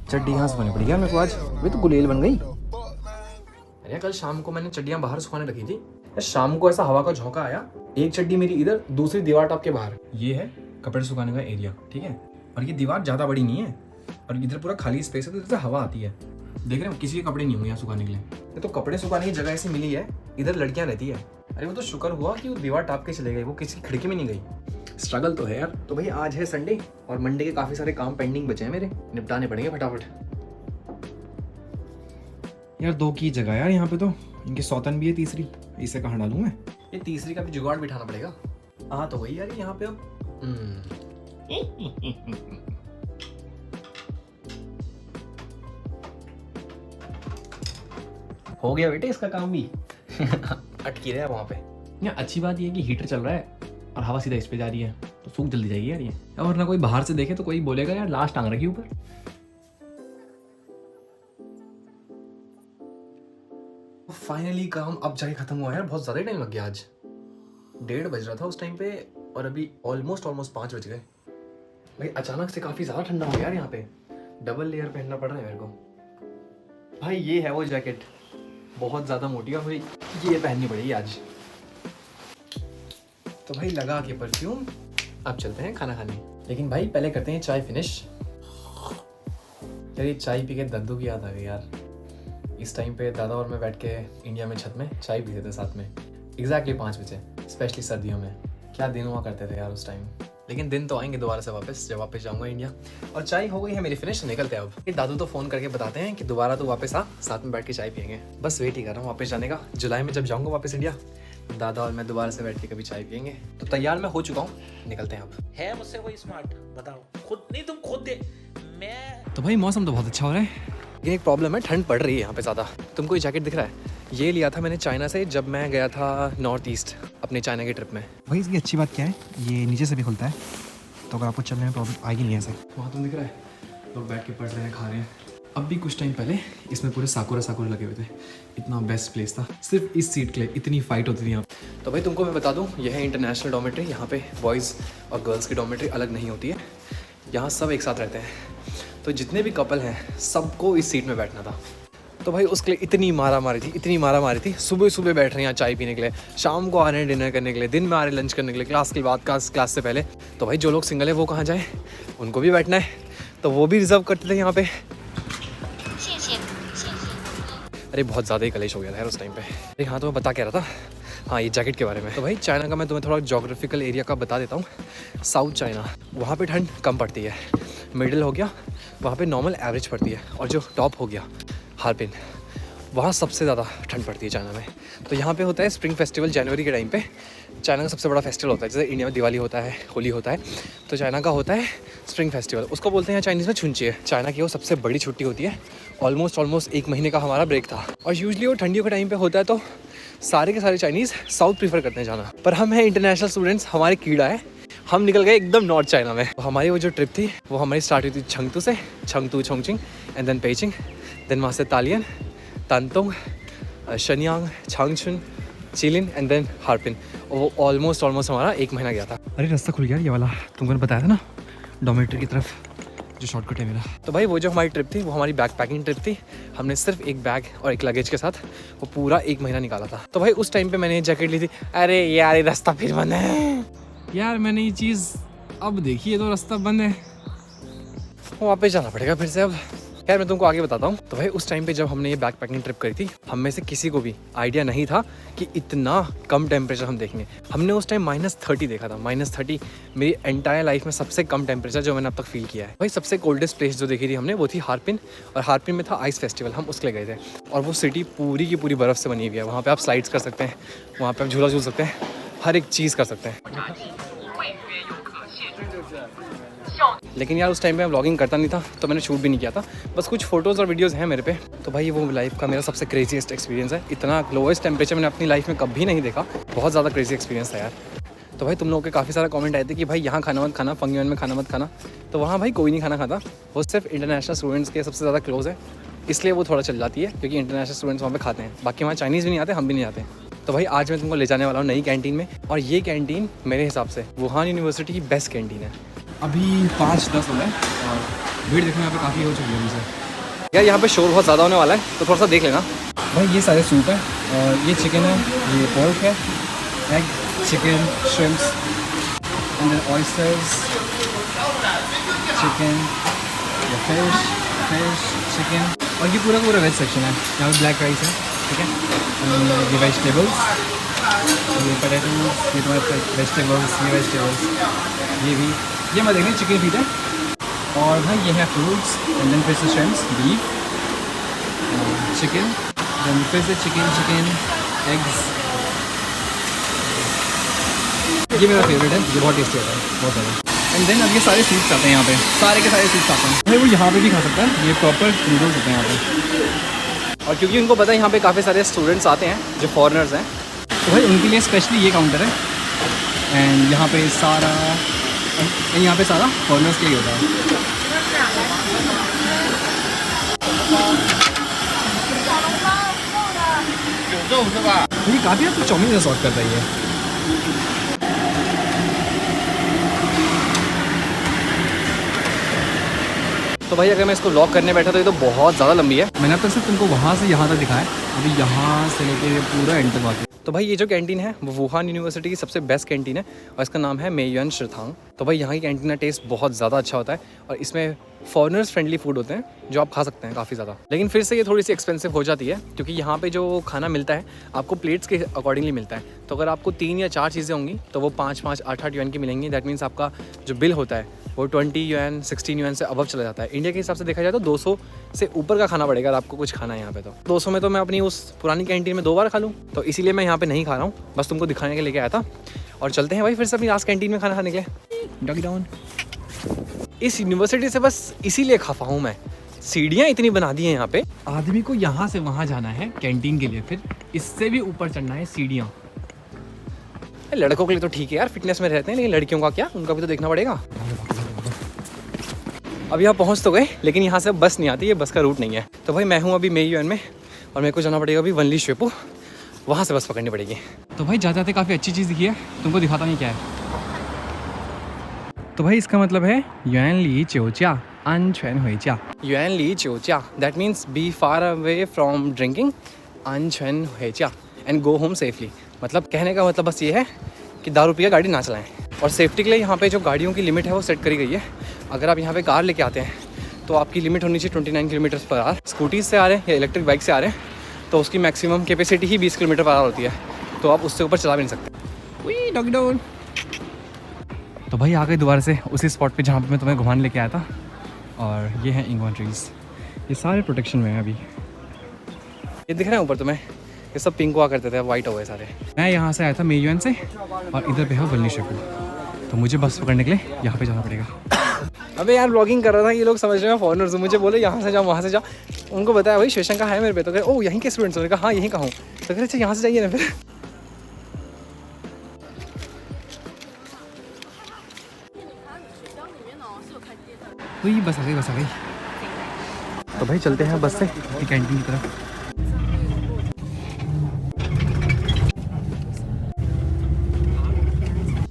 चड्डी यहाँ सुखानी पड़ी यार मेरे को आज, वे तो गुलेल बन गई। अरे कल शाम को मैंने चड्डियाँ बाहर सुखाने रखी थी, शाम को ऐसा हवा का झोंका आया, एक चड्डी मेरी इधर, दूसरी दीवार टॉप के बाहर। ये है कपड़े सुखाने का एरिया, ठीक है, और ये दीवार ज़्यादा बड़ी नहीं है और इधर पूरा खाली स्पेस है, तो इधर से हवा आती है। देख रहे हो किसी के कपड़े नहीं होंगे यहाँ सुखाने के लिए, ये तो कपड़े सुखाने की जगह ऐसी मिली है, इधर लड़कियाँ रहती है। अरे वो तो शुक्र हुआ कि वो दीवार टाप के चले गए, वो किसी की खिड़की में नहीं गई। स्ट्रगल तो है यार। तो भाई आज है संडे और मंडे के काफ़ी सारे काम पेंडिंग बचे हैं मेरे, निपटाने पड़ेंगे फटाफट। यार 2 की जगह यार यहाँ पे, तो इनकी सौतन भी है तीसरी, इसे कहाँ डालूँ मैं? ये तीसरी का भी जुगाड़ बिठाना पड़ेगा। हाँ तो वही यार यहाँ पे अब हो गया बेटे इसका काम भी। अटकी रहा है वहाँ पे। यार अच्छी बात ये है कि हीटर चल रहा है और हवा सीधा इस पे जा रही है, तो सूख जल्दी जाएगी यार ये। और ना कोई बाहर से देखे तो कोई बोलेगा यार लाश टांग रखी ऊपर। फाइनली काम अब जाके खत्म हुआ यार, बहुत ज़्यादा टाइम लग गया आज। 1:30 बज रहा था उस टाइम पे और अभी ऑलमोस्ट 5 बज गए। भाई अचानक से काफ़ी ज़्यादा ठंडा हो गया यार यहाँ पे, डबल लेयर पहनना पड़ रहा है मेरे को। भाई ये है वो जैकेट, बहुत ज़्यादा मोटी है भाई, ये पहननी पड़ेगी आज। तो भाई लगा के परफ्यूम, अब चलते हैं खाना खाने। लेकिन भाई पहले करते हैं चाय फिनिश। यार ये चाय पी के दद्दू की याद आ गई यार। इस टाइम पे दादा और मैं बैठ के इंडिया में छत में चाय पीते थे साथ में, एग्जैक्टली 5 बजे, स्पेशली सर्दियों में। क्या दिन हुआ करते थे यार उस टाइम। लेकिन दिन तो आएंगे दोबारा से वापस, जब वापस जाऊंगा इंडिया। और चाय हो गई है मेरी फिनिश, निकलते हैं अब। ये दादू तो फ़ोन करके बताते हैं कि दोबारा तो वापस आ, साथ में बैठ के चाय पियेंगे। बस वेट ही कर रहा हूँ वापस जाने का। जुलाई में जब जाऊँगा वापस इंडिया, दादा और मैं दोबारा से बैठ के कभी चाय पियेंगे। तो तैयार मैं हो चुका हूँ, निकलते हैं अब। है मुझसे कोई स्मार्ट? बताओ खुद नहीं, तुम खुद दे। मैं तो भाई मौसम तो बहुत अच्छा हो रहा है। ये एक प्रॉब्लम है, ठंड पड़ रही है यहाँ पे ज़्यादा। तुमको ये जैकेट दिख रहा है, ये लिया था मैंने चाइना से जब मैं गया था नॉर्थ ईस्ट अपने चाइना की ट्रिप में। भाई इसकी अच्छी बात क्या है, ये नीचे से भी खुलता है, तो अगर आपको चलने में प्रॉब्लम आएगी नहीं ऐसे। वहाँ तुम दिख रहा है, लोग बैठ के पढ़ रहे हैं, खा रहे हैं। अब भी कुछ टाइम पहले इसमें पूरे साकुरा लगे हुए थे, इतना बेस्ट प्लेस था सिर्फ इस सीट के लिए, इतनी फाइट होती थी यहाँ। तो भाई तुमको मैं बता दूँ, यह है इंटरनेशनल डॉर्मेट्री। यहाँ पे बॉयज़ और गर्ल्स की डॉर्मेट्री अलग नहीं होती है, यहाँ सब एक साथ रहते हैं। तो जितने भी कपल हैं सबको इस सीट में बैठना था। तो भाई उसके लिए इतनी मारा मारी थी। सुबह सुबह बैठ रहे हैं यहाँ चाय पीने के लिए, शाम को आ रहे हैं डिनर करने के लिए, दिन में आ रहे हैं लंच करने के लिए, क्लास के बाद क्लास से पहले। तो भाई जो लोग सिंगल है वो कहाँ जाए, उनको भी बैठना है, तो वो भी रिजर्व करते थे यहाँ पे। अरे बहुत ज़्यादा ही कलेश हो गया था यार उस टाइम पे। अरे हाँ तो मैं बता क्या रहा था, हाँ ये जैकेट के बारे में। तो भाई चाइना का मैं तुम्हें थोड़ा जोग्राफिकल एरिया का बता देता हूँ। साउथ चाइना, वहाँ पे ठंड कम पड़ती है। मिडिल हो गया, वहाँ पे नॉर्मल एवरेज पड़ती है। और जो टॉप हो गया हार्पिन, वहाँ सबसे ज़्यादा ठंड पड़ती है चाइना में। तो यहाँ पे होता है स्प्रिंग फेस्टिवल जनवरी के टाइम पे। चाइना का सबसे बड़ा फेस्टिवल होता है, जैसे इंडिया में दिवाली होता है, होली होता है, तो चाइना का होता है स्प्रिंग फेस्टिवल। उसको बोलते हैं चाइनीज़ में छुंचिए। चाइना की वो सबसे बड़ी छुट्टी होती है, ऑलमोस्ट 1 महीने का हमारा ब्रेक था। और यूजली वो ठंडियों के टाइम पे होता है, तो सारे के सारे चाइनीज़ साउथ प्रीफर करते हैं जाना। पर हम हैं इंटरनेशनल स्टूडेंट्स, हमारे कीड़ा है, हम निकल गए एकदम नॉर्थ चाइना में। तो हमारी वो जो ट्रिप थी वो हमारी स्टार्ट हुई थी चंगतू से, Chengdu Chongqing and then Beijing, then वहाँ से Dalian, Dandong, Shenyang, Changchun, Jilin and then Harbin. वो ऑलमोस्ट हमारा 1 महीना गया था। अरे रास्ता खुल गया ये वाला, तुमको बताया था ना डॉर्मेट्री की तरफ जो शॉर्टकट है मेरा। तो भाई वो जो हमारी ट्रिप थी वो हमारी बैक पैकिंग ट्रिप थी। हमने सिर्फ एक बैग और एक लगेज के साथ वो पूरा 1 महीना निकाला था। तो भाई उस टाइम पे मैंने जैकेट ली थी। अरे यार ये रास्ता फिर बंद है यार, मैंने ये चीज़ अब देखी है, तो रास्ता बंद है, वापस जाना पड़ेगा फिर से अब। यार मैं तुमको आगे बताता हूँ। तो भाई उस टाइम पे जब हमने ये बैक पैकिंग ट्रिप करी थी, हम में से किसी को भी आइडिया नहीं था कि इतना कम टेम्परेचर हम देखेंगे। हमने उस टाइम -30 देखा था। -30 मेरी एंटायर लाइफ में सबसे कम टेम्परेचर जो मैंने अब तक फील किया है। भाई सबसे कोल्डेस्ट प्लेस जो देखी थी हमने वो थी हार्पिन, और हार्पिन में था आइस फेस्टिवल, हम उसके लिए गए थे। और वो सिटी पूरी की पूरी बर्फ़ से बनी हुई है। वहाँ पर आप स्लाइड्स कर सकते हैं, वहाँ पर आप झूला झूल सकते हैं, हर एक चीज़ कर सकते हैं। लेकिन यार उस टाइम पे मैं व्लॉगिंग करता नहीं था, तो मैंने शूट भी नहीं किया था, बस कुछ फोटोज़ और वीडियोज़ हैं मेरे पे। तो भाई वो लाइफ का मेरा सबसे क्रेजीएस्ट एक्सपीरियंस है। इतना लोएस्ट टेम्परेचर मैंने अपनी लाइफ में कभी नहीं देखा, बहुत ज़्यादा क्रेजी एक्सपीरियंस था यार। तो भाई तुम लोगों के काफ़ी सारा कमेंट आए थे कि भाई यहाँ खाना मत खाना, फंगियन में खाना मत खाना। तो वहाँ भाई कोई नहीं खाना खाता, वो सिर्फ इंटरनेशनल स्टूडेंट्स के सबसे ज़्यादा क्लोज है, इसलिए वो थोड़ा चल जाती है, क्योंकि इंटरनेशनल स्टूडेंट्स वहाँ पे खाते हैं। बाकी वहाँ चाइनीज़ भी नहीं आते, हम भी नहीं आते। तो भाई आज मैं तुमको ले जाने वाला हूँ नई कैंटीन में, और ये कैंटीन मेरे हिसाब से वुहान यूनिवर्सिटी की बेस्ट कैंटीन है। अभी 5:10 हो गए और भीड़ देखो यहाँ पे काफ़ी हो चुकी है मुझे यार। यहाँ पे शोर बहुत ज़्यादा होने वाला है तो थोड़ा सा देख लेना भाई। ये सारे सूप है और ये चिकन है, ये पोर्क है, egg, chicken, shrimps and then oysters, chicken, fish, chicken, और ये पूरा वेज सेक्शन है। यहाँ पे ब्लैक राइस है, ठीक है, ये वेजिटेबल्स, ये पोटैटोज, ये तुम्हारे वेजिटेबल्स, ये भी, ये मैं देखना चिकन फीट है। और भाई ये है फ्रूट्स एंड देन फिर से श्रिम्प्स, बीफ, चिकन, देन फिर से चिकन, एग्स। ये मेरा फेवरेट है, ये बहुत टेस्टी होता है, बहुत ज़्यादा। एंड देन अब ये सारे सूप्स आते हैं यहाँ पे, सारे के सारे सूप्स आते हैं भाई। वो यहाँ पे भी खा सकता है, ये प्रॉपर नूडल्स होते हैं यहाँ पे। और क्योंकि उनको पता है यहाँ पे काफ़ी सारे स्टूडेंट्स आते हैं जो फॉरेनर्स हैं, तो भाई उनके लिए स्पेशली ये काउंटर है। एंड यहाँ पे सारा फॉरेनर्स के लिए होता है। ये काफ़ी आपको चाउमीन से सॉर्ट कर रही है। तो भाई अगर मैं इसको व्लॉग करने बैठा तो ये तो बहुत ज़्यादा लंबी है। मैंने अब तक सिर्फ तुमको वहाँ से यहाँ तक दिखाया, अभी यहाँ से लेके पूरा एंड तक बाकी। तो भाई ये जो कैंटीन है वो वुहान यूनिवर्सिटी की सबसे बेस्ट कैंटीन है और इसका नाम है मेयुआन शिथांग। तो भाई यहाँ की कैंटीन का टेस्ट बहुत ज़्यादा अच्छा होता है और इसमें फॉरेनर्स फ्रेंडली फूड होते हैं जो आप खा सकते हैं काफ़ी ज़्यादा। लेकिन फिर से ये थोड़ी सी एक्सपेंसिव हो जाती है क्योंकि यहाँ पे जो खाना मिलता है आपको प्लेट्स के अकॉर्डिंगली मिलता है। तो अगर आपको 3 या 4 चीज़ें होंगी तो वो 5-5, 8-8 युआन की मिलेंगी। दैट मीन्स आपका जो बिल होता है वो 20 युआन, 16 युआन से अबव चला जाता है। इंडिया के हिसाब से देखा जाए तो 200 से ऊपर का खाना पड़ेगा अगर आपको कुछ खाना है यहाँ पे। तो 200 में तो मैं अपनी उस पुरानी कैंटीन में 2 बार खा लूँ, तो इसीलिए मैं यहाँ पे नहीं खा रहा हूँ, बस तुमको दिखाने के लिए आया था। और चलते हैं भाई फिर से अपनी लास्ट कैंटीन में खाना खाने के लिए। Doggy down. इस यूनिवर्सिटी से बस इसीलिए खफा हूँ मैं, सीढ़ियाँ इतनी बना दी हैं यहाँ पे। आदमी को यहाँ से वहाँ जाना है कैंटीन के लिए, फिर इससे भी ऊपर चढ़ना है सीढ़ियाँ। लड़कों के लिए तो ठीक है यार, फिटनेस में रहते हैं, लेकिन लड़कियों का क्या, उनका भी तो देखना पड़ेगा। अब यहाँ पहुँच तो गए लेकिन यहाँ से बस नहीं आती, ये बस का रूट नहीं है। तो भाई मैं हूँ अभी मेयुआन में और मेरे को जाना पड़ेगा अभी वनली शेपू, वहाँ से बस पकड़नी पड़ेगी। तो भाई जाते जाते काफ़ी अच्छी चीज़ दिखी है, तुमको दिखाता नहीं क्या है। तो भाई इसका मतलब है युआन ली च्योच्या安全回家। युआन ली च्योच्या, that means be far away from drinking, 安全回家 and go home safely. मतलब कहने का मतलब बस ये है कि दारू पी गाड़ी ना चलाएं। और सेफ्टी के लिए यहाँ पे जो गाड़ियों की लिमिट है वो सेट करी गई है। अगर आप यहाँ पे कार लेके आते हैं तो आपकी लिमिट होनी चाहिए 29 किलोमीटर पर आवर। स्कूटीज़ से आ रहे हैं या इलेक्ट्रिक बाइक से आ रहे हैं तो उसकी मैक्सिमम कैपेसिटी ही 20 किलोमीटर पर आवर होती है, तो आप उससे ऊपर चला भी नहीं सकते। वही डॉगी डाउन। तो भाई आ गए दोबारा से उसी स्पॉट पे जहाँ पे मैं तुम्हें घुमाने लेके आया था। और ये है इंगवन ट्रीज़, ये सारे प्रोटेक्शन में है अभी। ये दिख रहे हैं ऊपर तुम्हें, ये सब पिंक हुआ करते थे, वाइट हो गए सारे। मैं यहाँ से आया था मेयुआन से और इधर पे है वनली शेपू, तो मुझे बस पकड़ने के लिए यहाँ पे जाना पड़ेगा। अबे यार ब्लॉगिंग कर रहा था, ये लोग समझ रहे हैं फॉरेनर्स, मुझे बोले यहाँ से जाओ वहाँ से जाओ। उनको बताया भाई शेषन का है मेरे पे, तो कह ओ यहीं के स्टूडेंट्स, उन्होंने कहा हाँ यहीं का हूँ, तो कह अच्छा यहाँ से जाइए ना फिर। वही बस आ गई, बस आ गई। तो भाई चलते हैं बस से कैंटीन की तरफ।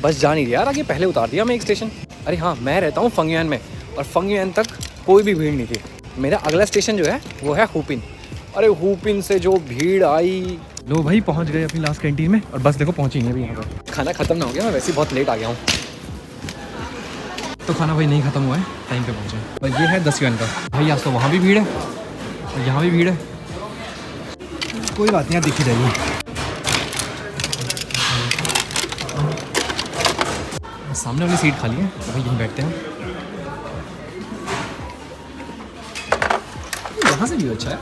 बस जा नहीं रही यार आगे, पहले उतार दिया मैं एक स्टेशन। अरे हाँ, मैं रहता हूँ फंगयुआन में और फंगयुआन तक कोई भी भीड़ नहीं थी। मेरा अगला स्टेशन जो है वो है हुपिन। अरे हुपिन से जो भीड़ आई। लो भाई पहुँच गए अपनी लास्ट कैंटीन में और बस देखो पहुँची नहीं अभी यहाँ पर। खाना खत्म ना हो गया, मैं वैसे ही बहुत लेट आ गया हूँ। तो खाना भाई नहीं खत्म हुआ है, टाइम पे पहुँचे। और ये है 10 युआन का। भाई आज तो वहाँ भी भीड़ है और यहाँ भी भीड़ है, कोई बात नहीं यार, दिखी जाएगी। सामने वाली सीट खाली है तो भाई यहीं बैठते हैं। यहाँ से भी अच्छा है।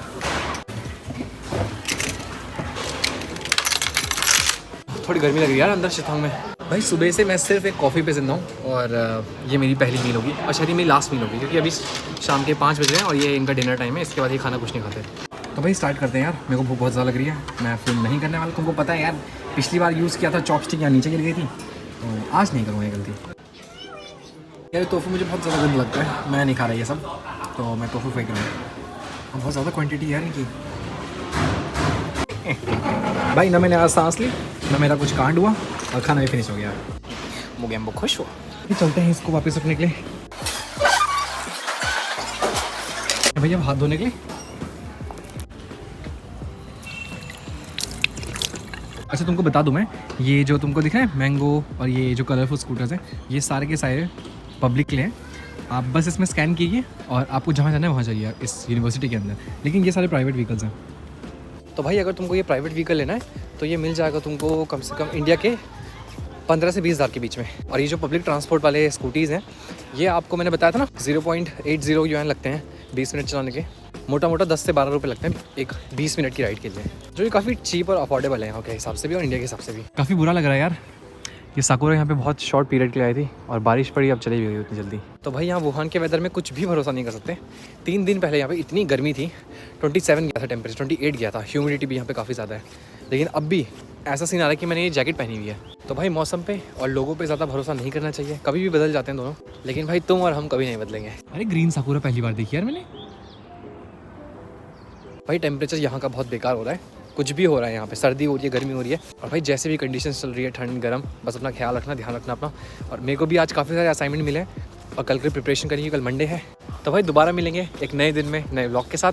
थोड़ी गर्मी लग रही है यार अंदर शिथांग में। भाई सुबह से मैं सिर्फ एक कॉफ़ी पे जिंदा हूँ और ये मेरी पहली मील होगी और शायद मेरी लास्ट मील होगी क्योंकि अभी शाम के 5 बज रहे हैं और ये इनका डिनर टाइम है। इसके बाद ये खाना कुछ नहीं खाते। तो भाई स्टार्ट करते हैं यार, मेरे को भूख बहुत ज़्यादा लग रही है। मैं फिल्म नहीं करने वाला, तुमको पता है यार पिछली बार यूज़ किया था चॉपस्टिक यहाँ नीचे गिर गई थी, तो आज नहीं करूँगा ये गलती। यार टोफू मुझे बहुत ज़्यादा गंदा लगता है, मैं नहीं खा रहा ये सब, तो मैं टोफू फेंक रहा हूँ। बहुत ज़्यादा क्वांटिटी है इनकी। भाई ना मैंने आज सांस ली ना मेरा कुछ कांड हुआ और खाना भी फिनिश हो गया। मुगेम्बो खुश हुआ। चलते हैं इसको वापस रखने के लिए। भैया हाथ धोने के लिए। अच्छा तुमको बता दूं मैं, ये जो तुमको दिख रहा है मैंगो और ये जो कलरफुल स्कूटर्स हैं, ये सारे के सारे पब्लिक के लिए हैं। आप बस इसमें स्कैन कीजिए और आपको जहाँ जाना है वहाँ जाइए इस यूनिवर्सिटी के अंदर। लेकिन ये सारे प्राइवेट व्हीकल्स हैं। तो भाई अगर तुमको ये प्राइवेट व्हीकल लेना है तो ये मिल जाएगा तुमको कम से कम इंडिया के 15 से 20 हज़ार के बीच में। और ये जो पब्लिक ट्रांसपोर्ट वाले स्कूटीज़ हैं, ये आपको मैंने बताया था ना 0.80 यूएन लगते हैं 20 मिनट चलाने के। मोटा मोटा 10 से 12 रुपये लगते हैं एक 20 मिनट की राइड के लिए, जो कि काफ़ी चीप और अफोर्डेबल है यहाँ के हिसाब से भी और इंडिया के हिसाब से भी। काफ़ी बुरा लग रहा है यार, ये साकुरा यहाँ पे बहुत शॉर्ट पीरियड के लिए आई थी और बारिश पड़ी, अब चली भी गई उतनी जल्दी। तो भाई यहाँ वुहान के वेदर में कुछ भी भरोसा नहीं कर सकते। 3 दिन पहले यहाँ पे इतनी गर्मी थी, 27 गया था टेम्परेचर, 28 गया था। ह्यूमिडिटी भी यहाँ पे काफ़ी ज़्यादा है, लेकिन अब भी ऐसा सीन आ रहा है कि मैंने ये जैकेट पहनी हुई है। तो भाई मौसम पे और लोगों पे ज़्यादा भरोसा नहीं करना चाहिए, कभी भी बदल जाते हैं दोनों, लेकिन भाई तुम और हम कभी नहीं बदलेंगे। अरे ग्रीन साकुरा पहली बार देखी यार मैंने। भाई टेम्परेचर यहाँ का बहुत बेकार हो रहा है, कुछ भी हो रहा है यहाँ पे, सर्दी हो रही है, गर्मी हो रही है, और भाई जैसे भी कंडीशंस चल रही है, ठंड गर्म, बस अपना ख्याल रखना, ध्यान रखना अपना। और मेरे को भी आज काफ़ी सारे असाइनमेंट मिले हैं और कल की प्रिपरेशन करेंगे, कल मंडे है। तो भाई दोबारा मिलेंगे एक नए दिन में नए व्लॉग के साथ।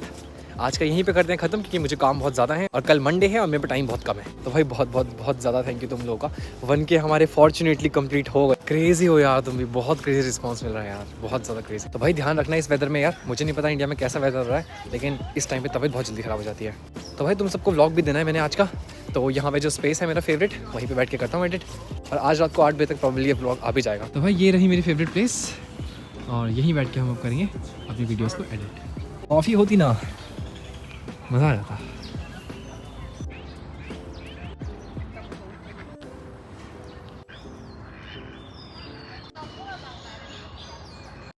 आज का यहीं पे करते हैं ख़त्म, क्योंकि मुझे काम बहुत ज़्यादा है और कल मंडे है और मेरे पे टाइम बहुत कम है। तो भाई बहुत बहुत बहुत ज़्यादा थैंक यू तुम लोगों का। 1K हमारे फॉर्चुनेटली कंप्लीट हो गए। क्रेजी हो यार तुम भी, बहुत क्रेजी रिस्पांस मिल रहा है यार, बहुत ज़्यादा क्रेजी। तो भाई ध्यान रखना इस वेदर में यार, मुझे नहीं पता इंडिया में कैसा वेदर हो रहा है, लेकिन इस टाइम पे तबीयत बहुत जल्दी ख़राब हो जाती है। तो भाई तुम सबको व्लॉग भी देना है मैंने आज का, तो यहाँ पे जो स्पेस है मेरा फेवरेट, वहीं पे बैठ के करता हूँ एडिट, और आज रात को 8 बजे तक प्रॉब्लली व्लॉग आ भी जाएगा। तो भाई ये रही मेरी फेवरेट प्लेस, और यहीं बैठ के हम अब करेंगे अपनी वीडियोज़ को एडिट। कॉफ़ी होती ना, मज़ा आ जाता।